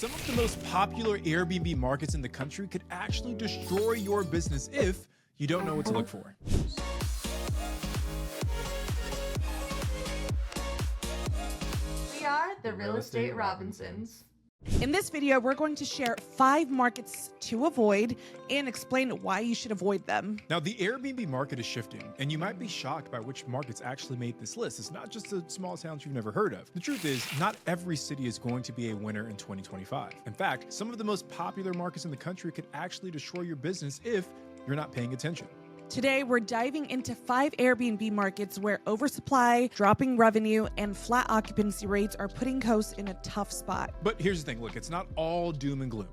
Some of the most popular Airbnb markets in the country could actually destroy your business if you don't know what to look for. We are the Real Estate Robinsons. In this video, we're going to share 5 markets to avoid and explain why you should avoid them. Now, the Airbnb market is shifting, and you might be shocked by which markets actually made this list. It's not just the small towns you've never heard of. The truth is, not every city is going to be a winner in 2025. In fact, some of the most popular markets in the country could actually destroy your business if you're not paying attention. Today, we're diving into 5 Airbnb markets where oversupply, dropping revenue, and flat occupancy rates are putting hosts in a tough spot. But here's the thing, look, it's not all doom and gloom.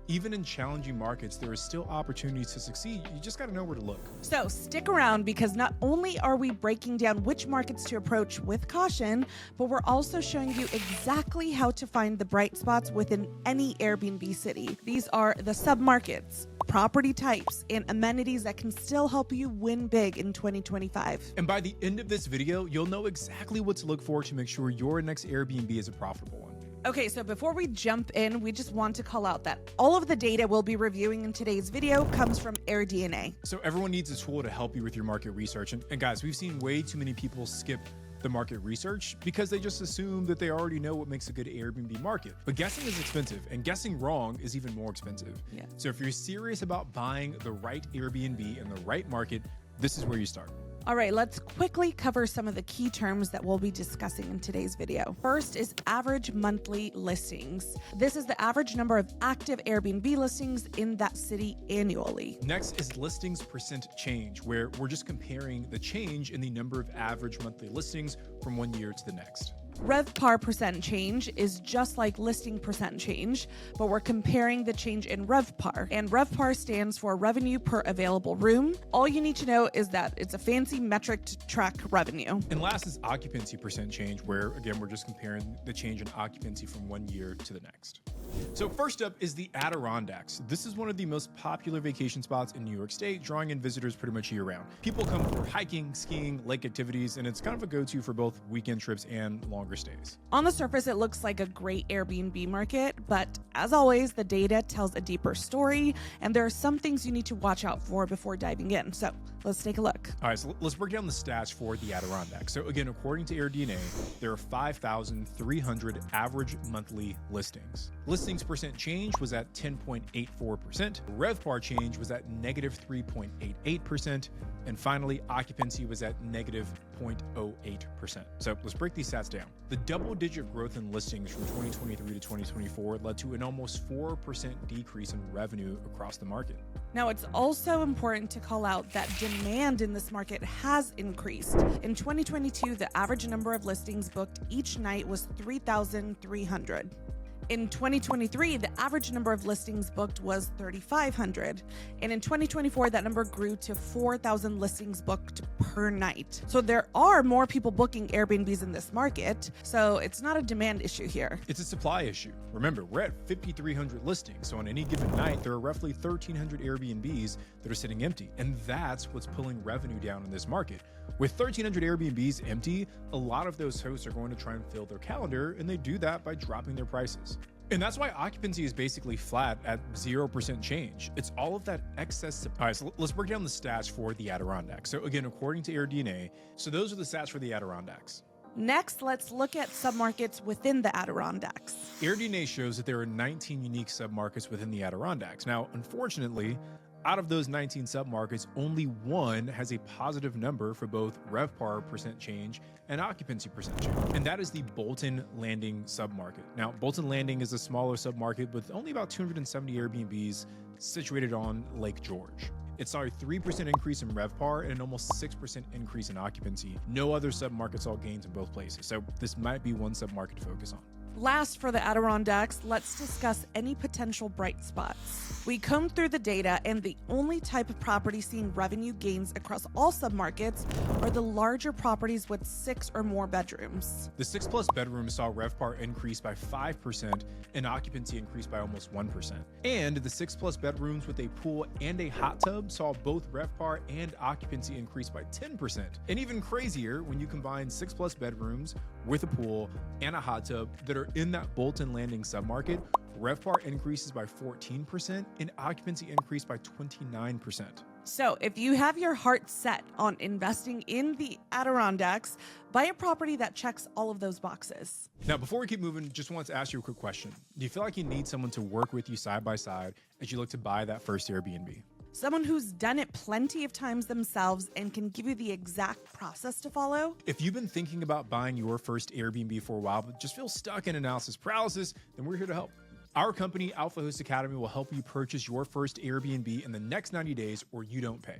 Even in challenging markets, there is still opportunities to succeed. You just got to know where to look. So stick around, because not only are we breaking down which markets to approach with caution, but we're also showing you exactly how to find the bright spots within any Airbnb city. These are the submarkets, property types, and amenities that can still help you win big in 2025. And by the end of this video, you'll know exactly what to look for to make sure your next Airbnb is a profitable one. Okay, so before we jump in, we just want to call out that all of the data we'll be reviewing in today's video comes from AirDNA. So everyone needs a tool to help you with your market research. And guys, we've seen way too many people skip the market research because they just assume that they already know what makes a good Airbnb market. But guessing is expensive, and guessing wrong is even more expensive. Yeah. So if you're serious about buying the right Airbnb in the right market, this is where you start. All right, let's quickly cover some of the key terms that we'll be discussing in today's video. First is average monthly listings. This is the average number of active Airbnb listings in that city annually. Next is listings percent change, where we're just comparing the change in the number of average monthly listings from one year to the next. RevPAR percent change is just like listing percent change, but we're comparing the change in RevPAR. And RevPAR stands for revenue per available room. All you need to know is that it's a fancy metric to track revenue. And last is occupancy percent change, where again, we're just comparing the change in occupancy from one year to the next. So first up is the Adirondacks. This is one of the most popular vacation spots in New York State, drawing in visitors pretty much year round. People come for hiking, skiing, lake activities, and it's kind of a go-to for both weekend trips and longer stays. On the surface, it looks like a great Airbnb market, but as always, the data tells a deeper story, and there are some things you need to watch out for before diving in. So let's take a look. All right, so let's break down the stats for the Adirondacks. So again, according to AirDNA, there are 5,300 average monthly listings. Listings percent change was at 10.84%. RevPAR change was at negative 3.88%. And finally, occupancy was at negative 0.08%. So let's break these stats down. The double-digit growth in listings from 2023 to 2024 led to an almost 4% decrease in revenue across the market. Now, it's also important to call out that demand in this market has increased. In 2022, the average number of listings booked each night was 3,300. In 2023, the average number of listings booked was 3,500. And in 2024, that number grew to 4,000 listings booked per night. So there are more people booking Airbnbs in this market. So it's not a demand issue here. It's a supply issue. Remember, we're at 5,300 listings. So on any given night, there are roughly 1,300 Airbnbs that are sitting empty. And that's what's pulling revenue down in this market. With 1,300 Airbnbs empty, a lot of those hosts are going to try and fill their calendar, and they do that by dropping their prices. And that's why occupancy is basically flat at 0% change. It's all of that excess. All right, so let's break down the stats for the Adirondacks. So again, according to AirDNA, so those are the stats for the Adirondacks. Next, let's look at submarkets within the Adirondacks. AirDNA shows that there are 19 unique submarkets within the Adirondacks. Now, unfortunately, out of those 19 submarkets, only one has a positive number for both RevPAR percent change and occupancy percent change, and that is the Bolton Landing submarket. Now, Bolton Landing is a smaller submarket with only about 270 Airbnbs situated on Lake George. It saw a 3% increase in RevPAR and an almost 6% increase in occupancy. No other submarkets saw gains in both places, so this might be one submarket to focus on. Last, for the Adirondacks, let's discuss any potential bright spots. We combed through the data, and the only type of property seeing revenue gains across all submarkets are the larger properties with 6 or more bedrooms. The 6+ bedrooms saw RevPAR increase by 5% and occupancy increase by almost 1%. And the 6+ bedrooms with a pool and a hot tub saw both RevPAR and occupancy increase by 10%. And even crazier, when you combine 6+ bedrooms with a pool and a hot tub that are in that Bolton Landing submarket, RevPAR increases by 14% and occupancy increased by 29%. So if you have your heart set on investing in the Adirondacks, buy a property that checks all of those boxes. Now, before we keep moving, just want to ask you a quick question. Do you feel like you need someone to work with you side by side as you look to buy that first Airbnb? Someone who's done it plenty of times themselves and can give you the exact process to follow? If you've been thinking about buying your first Airbnb for a while but just feel stuck in analysis paralysis, then we're here to help. Our company, Alpha Host Academy, will help you purchase your first Airbnb in the next 90 days or you don't pay.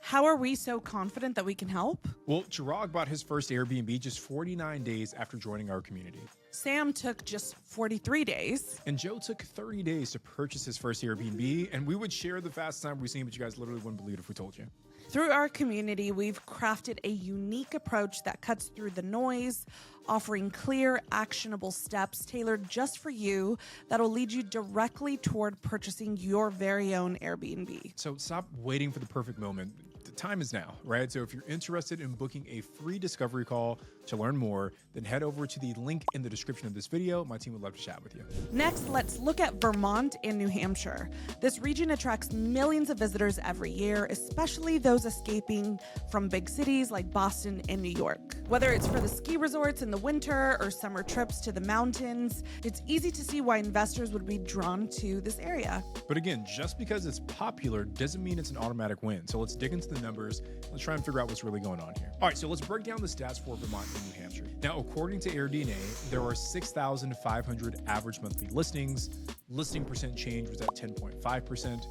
How are we so confident that we can help? Well, Chirag bought his first Airbnb just 49 days after joining our community. Sam took just 43 days. And Joe took 30 days to purchase his first Airbnb, and we would share the fast time we've seen, but you guys literally wouldn't believe it if we told you. Through our community, we've crafted a unique approach that cuts through the noise, offering clear, actionable steps tailored just for you that'll lead you directly toward purchasing your very own Airbnb. So stop waiting for the perfect moment. The time is now, right? So if you're interested in booking a free discovery call to learn more, then head over to the link in the description of this video. My team would love to chat with you. Next, let's look at Vermont and New Hampshire. This region attracts millions of visitors every year, especially those escaping from big cities like Boston and New York. Whether it's for the ski resorts in the winter or summer trips to the mountains, it's easy to see why investors would be drawn to this area. But again, just because it's popular doesn't mean it's an automatic win. So let's dig into the numbers. Let's try and figure out what's really going on here. All right, so let's break down the stats for Vermont and New Hampshire. Now, according to AirDNA, there are 6,500 average monthly listings. Listing percent change was at 10.5%.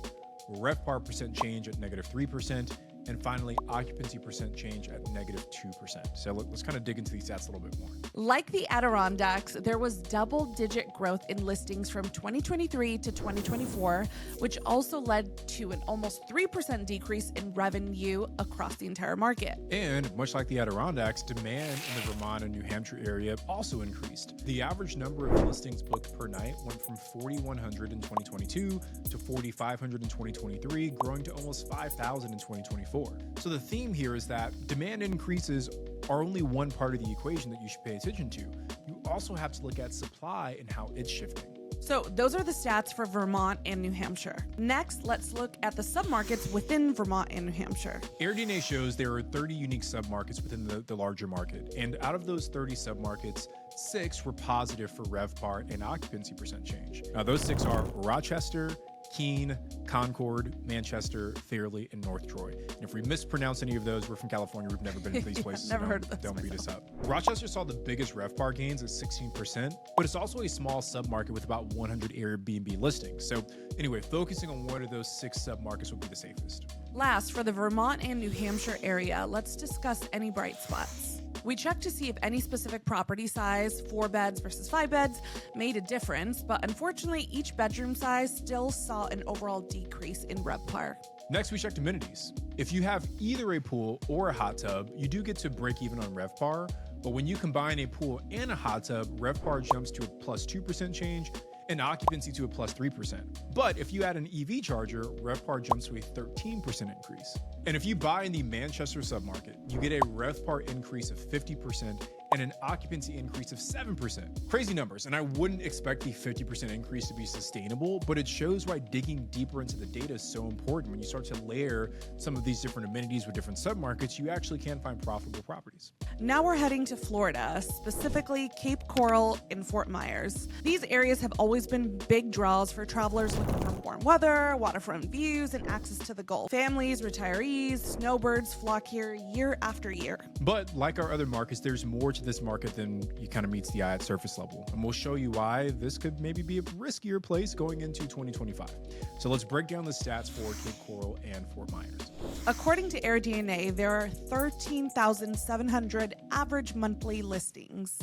RevPAR percent change at -3%. And finally, occupancy percent change at -2%. So let's kind of dig into these stats a little bit more. Like the Adirondacks, there was double-digit growth in listings from 2023 to 2024, which also led to an almost 3% decrease in revenue across the entire market. And much like the Adirondacks, demand in the Vermont and New Hampshire area also increased. The average number of listings booked per night went from 4,100 in 2022 to 4,500 in 2023, growing to almost 5,000 in 2024. So the theme here is that demand increases are only one part of the equation that you should pay attention to. You also have to look at supply and how it's shifting. So those are the stats for Vermont and New Hampshire. Next, let's look at the submarkets within Vermont and New Hampshire. AirDNA shows there are 30 unique submarkets within the larger market. And out of those 30 submarkets, 6 were positive for RevPAR and occupancy percent change. Now, those 6 are Rochester, Keene, Concord, Manchester, Fairleigh, and North Troy. And if we mispronounce any of those, we're from California. We've never been to these places. Never so heard of those don't beat us myself. up. Rochester saw the biggest RevPAR gains at 16%, but it's also a small submarket with about 100 Airbnb listings. So anyway, focusing on one of those 6 submarkets would be the safest. Last, for the Vermont and New Hampshire area, let's discuss any bright spots. We checked to see if any specific property size, 4 beds versus 5 beds, made a difference, but unfortunately, each bedroom size still saw an overall decrease in RevPAR. Next, we checked amenities. If you have either a pool or a hot tub, you do get to break even on RevPAR, but when you combine a pool and a hot tub, RevPAR jumps to a +2% change and occupancy to a +3%. But if you add an EV charger, RevPAR jumps to a 13% increase. And if you buy in the Manchester submarket, you get a RevPAR increase of 50% and an occupancy increase of 7%. Crazy numbers, and I wouldn't expect the 50% increase to be sustainable, but it shows why digging deeper into the data is so important. When you start to layer some of these different amenities with different submarkets, you actually can find profitable properties. Now we're heading to Florida, specifically Cape Coral and Fort Myers. These areas have always been big draws for travelers looking for warm weather, waterfront views, and access to the Gulf. Families, retirees, snowbirds flock here year after year. But like our other markets, there's more to this market than you kind of meets the eye at surface level. And we'll show you why this could maybe be a riskier place going into 2025. So let's break down the stats for Cape Coral and Fort Myers. According to AirDNA, there are 13,700 average monthly listings.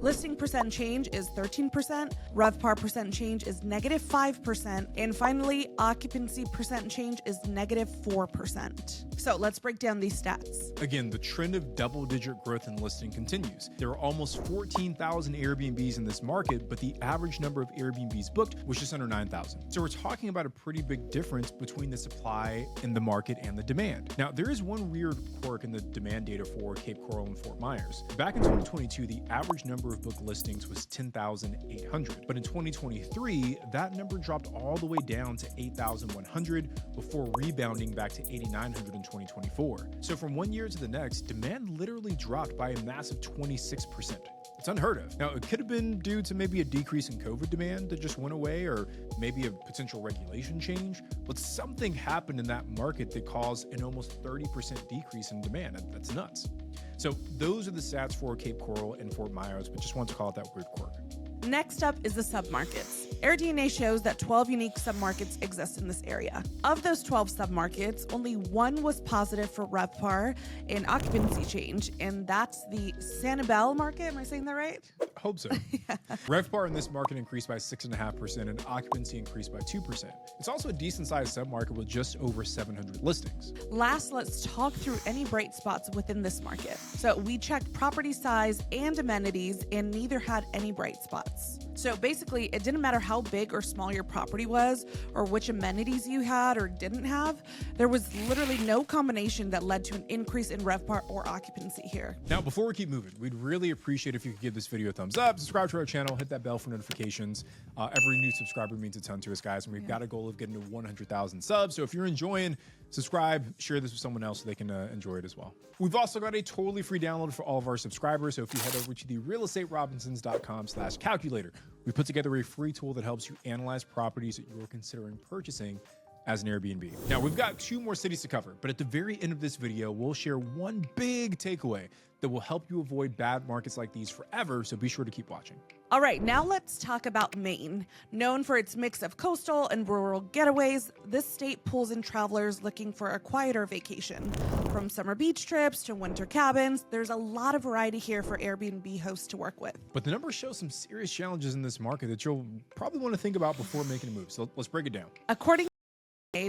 Listing percent change is 13%, RevPAR percent change is -5%, and finally, occupancy percent change is -4%. So let's break down these stats. Again, the trend of double-digit growth in listing continues. There are almost 14,000 Airbnbs in this market, but the average number of Airbnbs booked was just under 9,000. So we're talking about a pretty big difference between the supply in the market and the demand. Now, there is one weird quirk in the demand data for Cape Coral and Fort Myers. Back in 2022, the average number of booked listings was 10,800. But in 2023, that number dropped all the way down to 8,100 before rebounding back to 8,900 in 2024. So from one year to the next, demand literally dropped by a massive 26%. It's unheard of. Now, it could have been due to maybe a decrease in COVID demand that just went away, or maybe a potential regulation change, but something happened in that market that caused an almost 30% decrease in demand. That's nuts. So those are the stats for Cape Coral and Fort Myers, but just want to call it that weird quirk. Next up is the submarkets. AirDNA shows that 12 unique submarkets exist in this area. Of those 12 submarkets, only one was positive for RevPAR and occupancy change, and that's the San Blas market. Am I saying that right? I hope so. Yeah. RevPAR in this market increased by 6.5% and occupancy increased by 2%. It's also a decent-sized submarket with just over 700 listings. Last, let's talk through any bright spots within this market. So we checked property size and amenities, and neither had any bright spots. So basically, it didn't matter how big or small your property was or which amenities you had or didn't have. There was literally no combination that led to an increase in RevPAR or occupancy here. Now, before we keep moving, we'd really appreciate if you could give this video a thumbs up, subscribe to our channel, hit that bell for notifications. Every new subscriber means a ton to us, guys, and we've got a goal of getting to 100,000 subs. So if you're enjoying, subscribe, share this with someone else so they can enjoy it as well. We've also got a totally free download for all of our subscribers. So if you head over to the realestaterobinsons.com/calculator, we put together a free tool that helps you analyze properties that you're considering purchasing as an Airbnb. Now, we've got 2 more cities to cover, but at the very end of this video, we'll share one big takeaway that will help you avoid bad markets like these forever, so be sure to keep watching. All right, now let's talk about Maine. Known for its mix of coastal and rural getaways, this state pulls in travelers looking for a quieter vacation. From summer beach trips to winter cabins, there's a lot of variety here for Airbnb hosts to work with. But the numbers show some serious challenges in this market that you'll probably want to think about before making a move. So let's break it down. According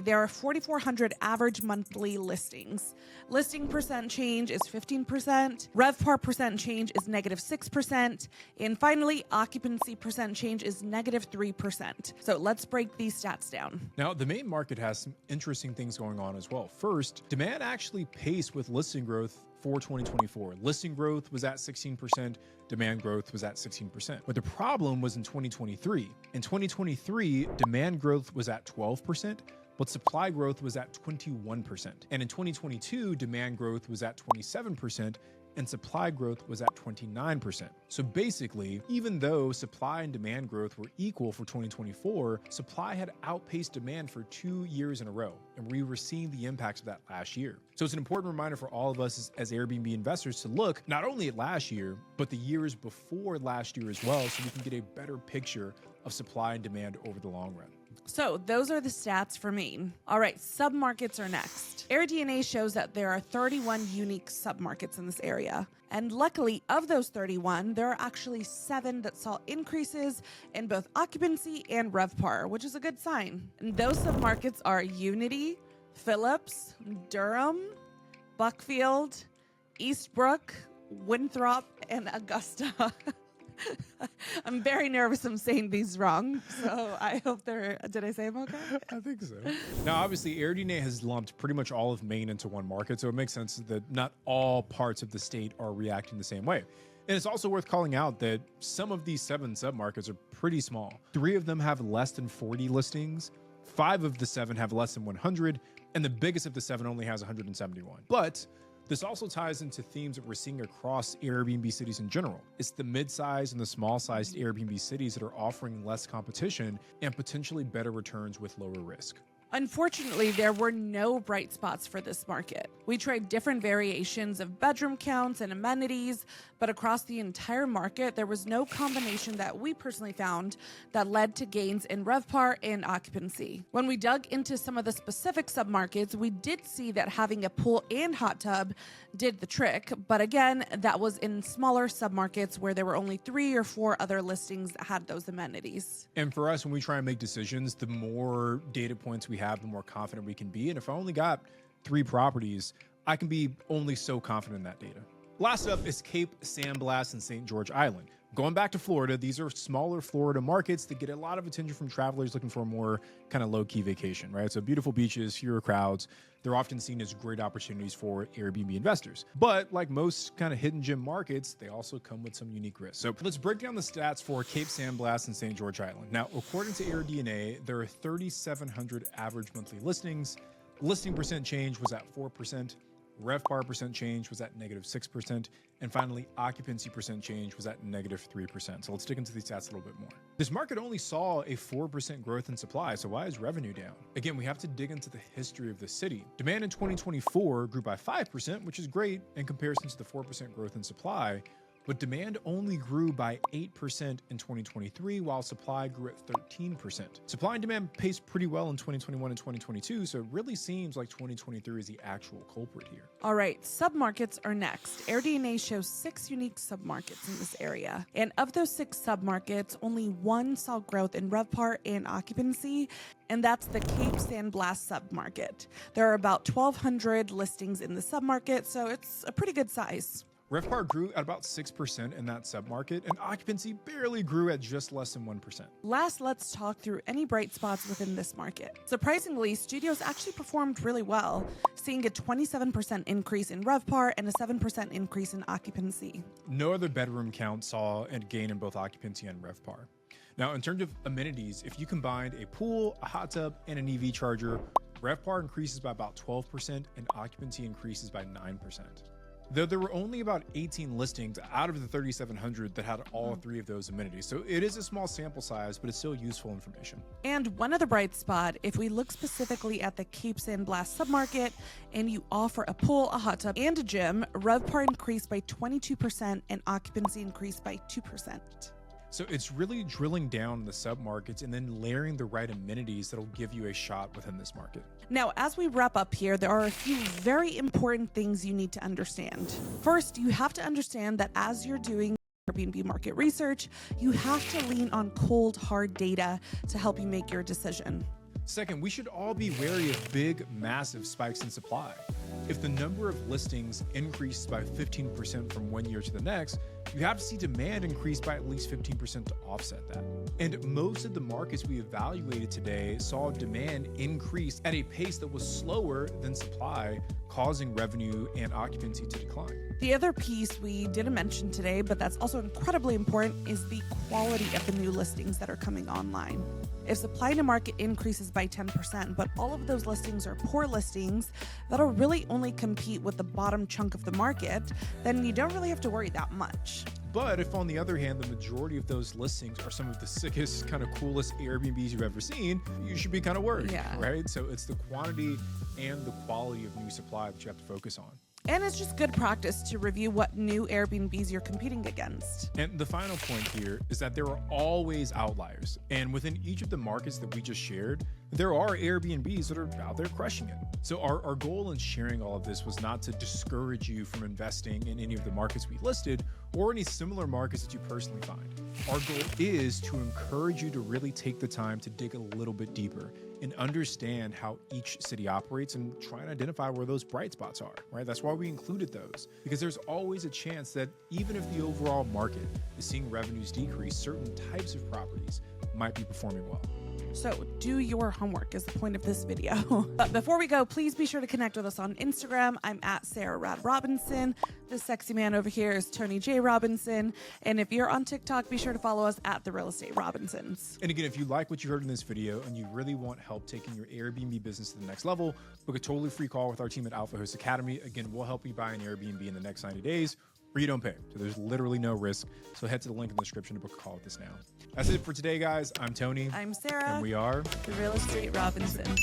there are 4,400 average monthly listings. Listing percent change is 15%. RevPAR percent change is -6%. And finally, occupancy percent change is -3%. So let's break these stats down. Now, the Maine market has some interesting things going on as well. First, demand actually paced with listing growth for 2024. Listing growth was at 16%, demand growth was at 16%. But the problem was in 2023. In 2023, demand growth was at 12%, but supply growth was at 21%. And in 2022, demand growth was at 27%, and supply growth was at 29%. So basically, even though supply and demand growth were equal for 2024, supply had outpaced demand for 2 years in a row, and we were seeing the impacts of that last year. So it's an important reminder for all of us as Airbnb investors to look not only at last year, but the years before last year as well, so we can get a better picture of supply and demand over the long run. So those are the stats for Maine. All right, submarkets are next. AirDNA shows that there are 31 unique submarkets in this area. And luckily, of those 31, there are actually 7 that saw increases in both occupancy and RevPAR, which is a good sign. And those submarkets are Unity, Phillips, Durham, Buckfield, Eastbrook, Winthrop, and Augusta. I'm very nervous I'm saying these wrong, so I hope did I say them okay? I think so. Now, obviously, AirDNA has lumped pretty much all of Maine into one market, so it makes sense that not all parts of the state are reacting the same way. And it's also worth calling out that some of these 7 submarkets are pretty small. 3 of them have less than 40 listings, 5 of the 7 have less than 100, and the biggest of the 7 only has 171. But this also ties into themes that we're seeing across Airbnb cities in general. It's the mid-sized and the small-sized Airbnb cities that are offering less competition and potentially better returns with lower risk. Unfortunately, there were no bright spots for this market. We tried different variations of bedroom counts and amenities, but across the entire market, there was no combination that we personally found that led to gains in RevPAR and occupancy. When we dug into some of the specific submarkets, we did see that having a pool and hot tub did the trick, but again, that was in smaller submarkets where there were only 3 or 4 other listings that had those amenities. And for us, when we try and make decisions, the more data points we have, the more confident we can be. And if I only got 3 properties, I can be only so confident in that data. Last up is Cape, San Blas, and St. George Island. Going back to Florida, these are smaller Florida markets that get a lot of attention from travelers looking for a more kind of low-key vacation, right? So beautiful beaches, fewer crowds. They're often seen as great opportunities for Airbnb investors. But like most kind of hidden gem markets, they also come with some unique risks. So let's break down the stats for Cape San Blas and St. George Island. Now, according to AirDNA, there are 3,700 average monthly listings. Listing percent change was at 4%. RevPAR percent change was at -6%. And finally, occupancy percent change was at -3%. So let's dig into these stats a little bit more. This market only saw a 4% growth in supply. So why is revenue down? Again, we have to dig into the history of the city. Demand in 2024 grew by 5%, which is great in comparison to the 4% growth in supply. But demand only grew by 8% in 2023, while supply grew at 13%. Supply and demand paced pretty well in 2021 and 2022, so it really seems like 2023 is the actual culprit here. All right, submarkets are next. AirDNA shows 6 unique submarkets in this area. And of those 6 submarkets, only one saw growth in RevPAR and occupancy, and that's the Cape San Blas submarket. There are about 1,200 listings in the submarket, so it's a pretty good size. RevPAR grew at about 6% in that submarket, and occupancy barely grew at just less than 1%. Last, let's talk through any bright spots within this market. Surprisingly, studios actually performed really well, seeing a 27% increase in RevPAR and a 7% increase in occupancy. No other bedroom count saw a gain in both occupancy and RevPAR. Now, in terms of amenities, if you combined a pool, a hot tub, and an EV charger, RevPAR increases by about 12% and occupancy increases by 9%. Though there were only about 18 listings out of the 3,700 that had all 3 of those amenities. So it is a small sample size, but it's still useful information. And one other bright spot, if we look specifically at the Cape San Blas submarket and you offer a pool, a hot tub, and a gym, RevPAR increased by 22% and occupancy increased by 2%. So it's really drilling down the submarkets and then layering the right amenities that'll give you a shot within this market. Now, as we wrap up here, there are a few very important things you need to understand. First, you have to understand that as you're doing Airbnb market research, you have to lean on cold, hard data to help you make your decision. Second, we should all be wary of big, massive spikes in supply. If the number of listings increased by 15% from one year to the next, you have to see demand increase by at least 15% to offset that. And most of the markets we evaluated today saw demand increase at a pace that was slower than supply, causing revenue and occupancy to decline. The other piece we didn't mention today, but that's also incredibly important, is the quality of the new listings that are coming online. If supply in a market increases by 10%, but all of those listings are poor listings that'll really only compete with the bottom chunk of the market, then you don't really have to worry that much. But if, on the other hand, the majority of those listings are some of the sickest, kind of coolest Airbnbs you've ever seen, you should be kind of worried, right? So it's the quantity and the quality of new supply that you have to focus on. And it's just good practice to review what new Airbnbs you're competing against. And the final point here is that there are always outliers. And within each of the markets that we just shared, there are Airbnbs that are out there crushing it. So our goal in sharing all of this was not to discourage you from investing in any of the markets we listed or any similar markets that you personally find. Our goal is to encourage you to really take the time to dig a little bit deeper and understand how each city operates and try and identify where those bright spots are, right? That's why we included those, because there's always a chance that even if the overall market is seeing revenues decrease, certain types of properties might be performing well. So do your homework is the point of this video. But before we go, please be sure to connect with us on Instagram. I'm at Sarah Rad Robinson. The sexy man over here is Tony J. Robinson. And if you're on TikTok, be sure to follow us at The Real Estate Robinsons. And again, if you like what you heard in this video and you really want help taking your Airbnb business to the next level, book a totally free call with our team at Alpha Host Academy. Again, we'll help you buy an Airbnb in the next 90 days. Or you don't pay. So there's literally no risk. So head to the link in the description to book a call with us now. That's it for today, guys. I'm Tony. I'm Sarah. And we are The Real Estate Robinsons.